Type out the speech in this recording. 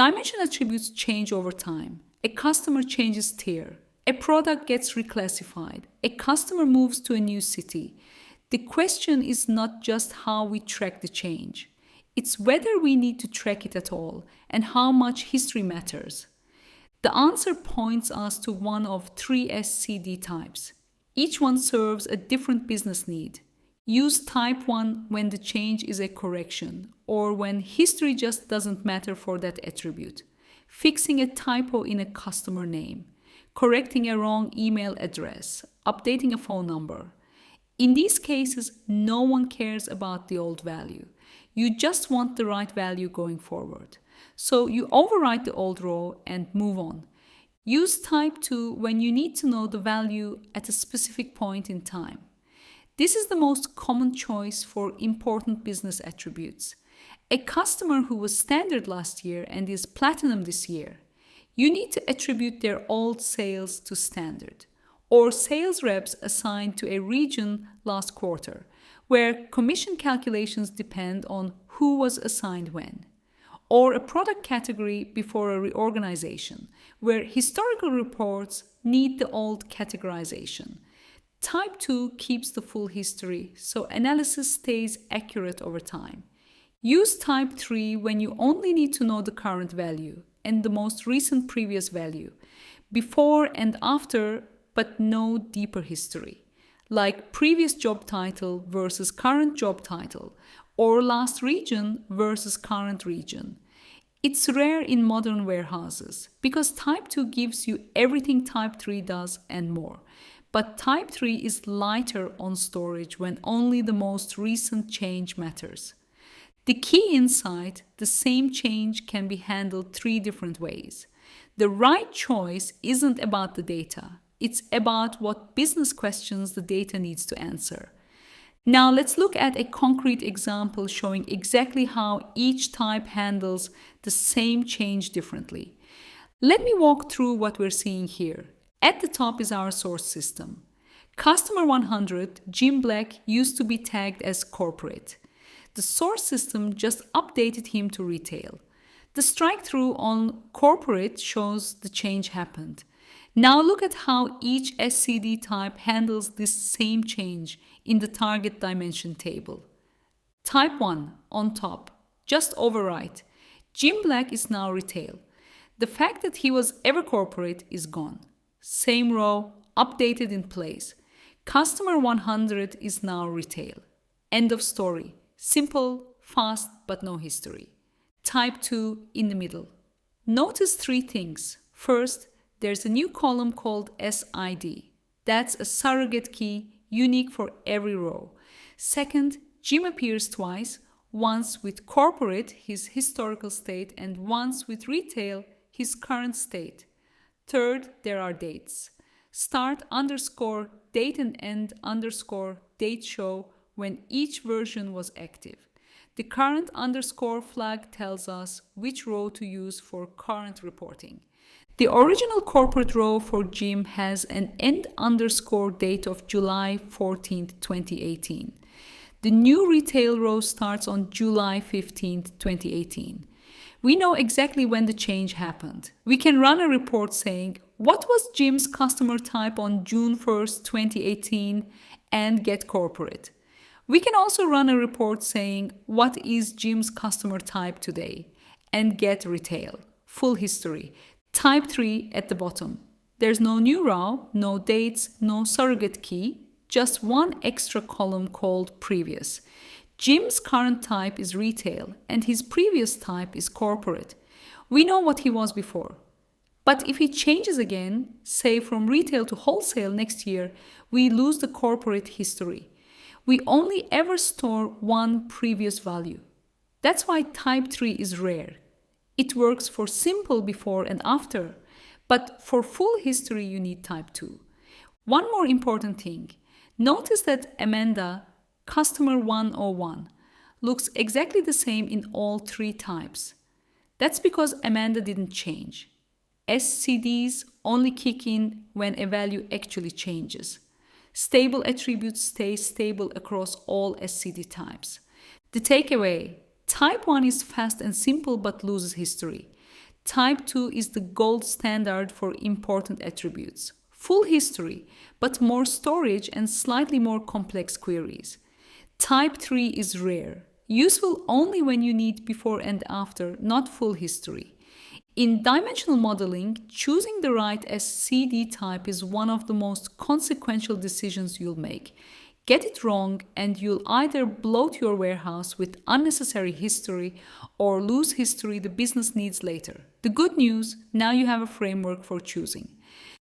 Dimension attributes change over time. A customer changes tier. A product gets reclassified. A customer moves to a new city. The question is not just how we track the change. It's whether we need to track it at all and how much history matters. The answer points us to one of 3 SCD types. Each one serves a different business need. Use type 1 when the change is a correction or when history just doesn't matter for that attribute. Fixing a typo in a customer name, correcting a wrong email address, updating a phone number. In these cases, no one cares about the old value. You just want the right value going forward. So you overwrite the old row and move on. Use type 2 when you need to know the value at a specific point in time. This is the most common choice for important business attributes. A customer who was standard last year and is platinum this year, you need to attribute their old sales to standard, or sales reps assigned to a region last quarter, where commission calculations depend on who was assigned when, or a product category before a reorganization, where historical reports need the old categorization. Type 2 keeps the full history, so analysis stays accurate over time. Use type 3 when you only need to know the current value and the most recent previous value, before and after, but no deeper history, like previous job title versus current job title, or last region versus current region. It's rare in modern warehouses because type 2 gives you everything type 3 does and more. But type 3 is lighter on storage when only the most recent change matters. The key insight, the same change can be handled 3 different ways. The right choice isn't about the data. It's about what business questions the data needs to answer. Now let's look at a concrete example showing exactly how each type handles the same change differently. Let me walk through what we're seeing here. At the top is our source system. Customer 100, Jim Black, used to be tagged as corporate. The source system just updated him to retail. The strike-through on corporate shows the change happened. Now look at how each SCD type handles this same change in the target dimension table. Type 1, on top, just overwrite. Jim Black is now retail. The fact that he was ever corporate is gone. Same row, updated in place. Customer 100 is now retail. End of story. Simple, fast, but no history. Type 2 in the middle. Notice 3 things. First, there's a new column called SID. That's a surrogate key, unique for every row. Second, Jim appears twice, once with corporate, his historical state, and once with retail, his current state. Third, there are dates. Start underscore date and end underscore date show when each version was active. The current underscore flag tells us which row to use for current reporting. The original corporate row for Jim has an end underscore date of July 14th, 2018. The new retail row starts on July 15th, 2018. We know exactly when the change happened. We can run a report saying, what was Jim's customer type on June 1st, 2018, and get corporate. We can also run a report saying, what is Jim's customer type today, and get retail. Full history. Type 3 at the bottom. There's no new row, no dates, no surrogate key, just one extra column called previous. Jim's current type is retail and his previous type is corporate. We know what he was before. But if he changes again, say from retail to wholesale next year, we lose the corporate history. We only ever store one previous value. That's why type 3 is rare. It works for simple before and after, but for full history you need type 2. One more important thing. Notice that Amanda, customer 101, looks exactly the same in all 3 types. That's because Amanda didn't change. SCDs only kick in when a value actually changes. Stable attributes stay stable across all SCD types. The takeaway: type 1 is fast and simple but loses history. Type 2 is the gold standard for important attributes. Full history, but more storage and slightly more complex queries. Type 3 is rare, useful only when you need before and after, not full history. In dimensional modeling, choosing the right SCD type is one of the most consequential decisions you'll make. Get it wrong, and you'll either bloat your warehouse with unnecessary history or lose history the business needs later. The good news, now you have a framework for choosing.